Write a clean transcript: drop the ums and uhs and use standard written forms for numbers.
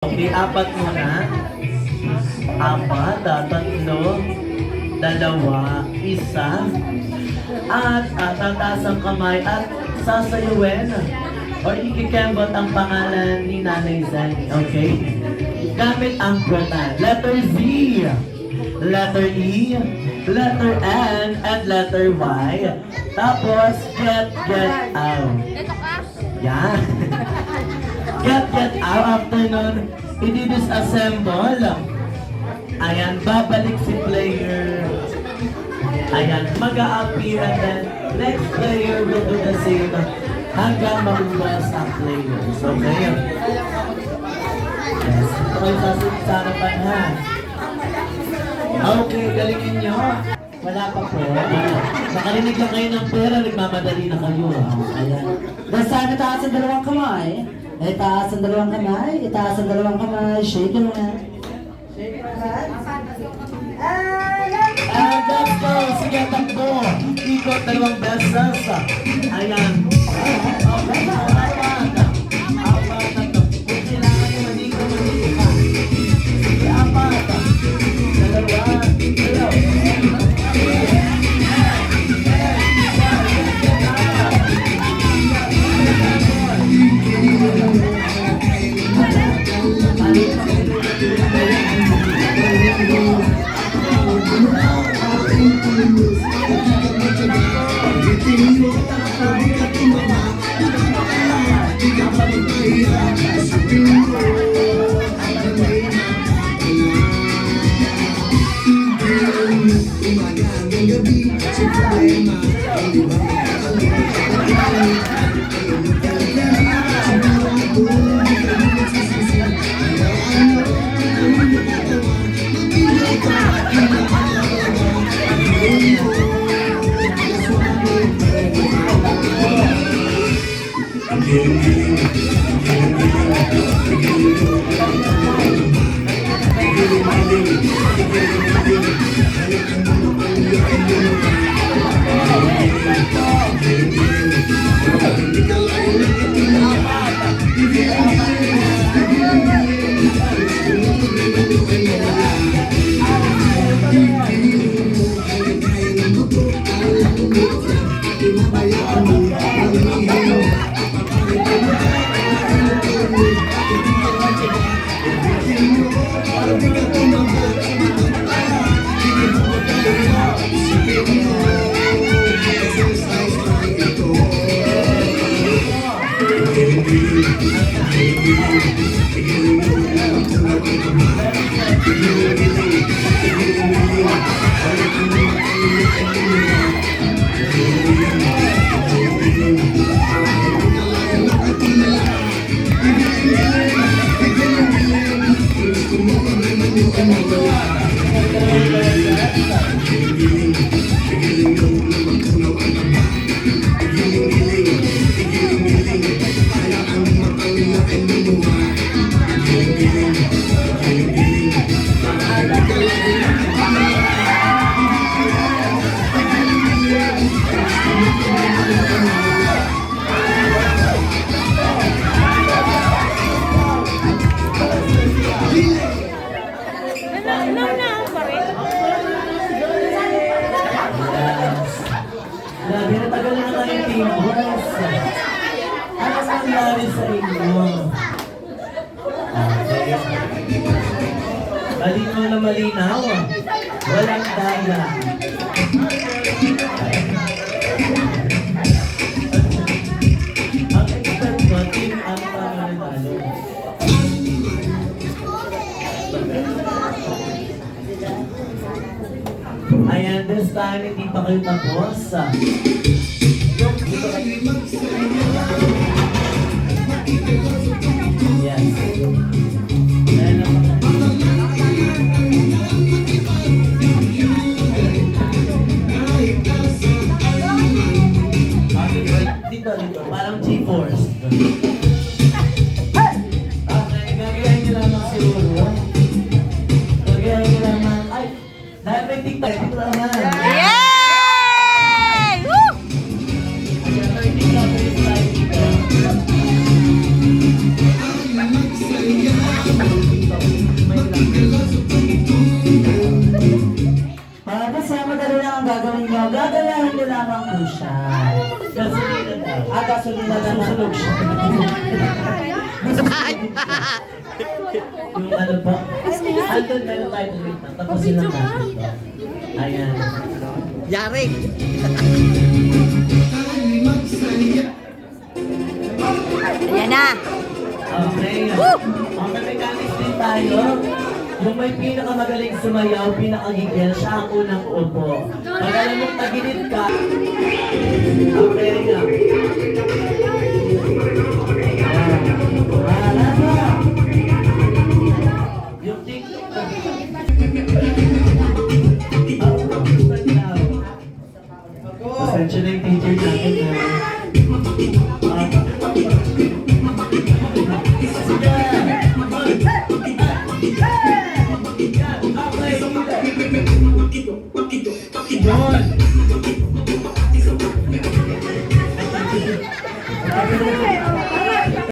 Okay, apat muna. Apat, tatlo, dalawa, isa. At tataas ang kamay at sasayawin or ikikembot ang pangalan ni Nanay Zen. Okay? Gamit ang pratan. Letter Z, letter E, letter N, and letter Y. Tapos, get out. Yan. Get out. After nun, i-disassemble. Ayan, babalik si player. Ayan, mag-a-appear and then next player will do the same hanggang maubos ang players. Okay? Yes, ito kayo sa harapan ha. Okay, galingin nyo. Wala pa po. Nakarinig lang kayo ng pera, nagmamadali na kayo. Ayan. Basta itaas ang dalawang kamay. Itaas ang dalawang kamay. Itaas ang dalawang kamay. Shake it na. Shake it na. And let's go! Sige, takbo! Ikot, dalawang beses. Ayan. Okay, apat. Apat na to. Kung kailangan nyo manigo ka. Sige, apat. Dalawa. Grabe, natagal na kayo team boys. Ano nangyari sa inyo? Okay. Malinaw na malinaw. Walang daya. Ang expert ko, team ang pangalan. Ayan, this time hindi pa kayo tapos. Yes. Ayan ang dito, parang G-Force. Okay, gagayahin nyo lamang siguro. Gagayahin nyo lamang. Ay, dahil may TikTok, dito naman. Yay! Woo! Ayan, may TikTok, may slide dito. lamang po siya. Gasolina daw. Gasolina na nasusunog siya. Yung ano po? Andun meron tayo dito. Tapos silang natin to. Ayan. Yari! Ayan na! Okay. Ang mechanics din tayo. Yung may pinakamagaling sumayaw, pinakagigil, siya ang unang upo. Pag alam mong tagilid ka, okay nga. Wala na. Yung TikTok na. Pasensya na yung teacher natin na. John!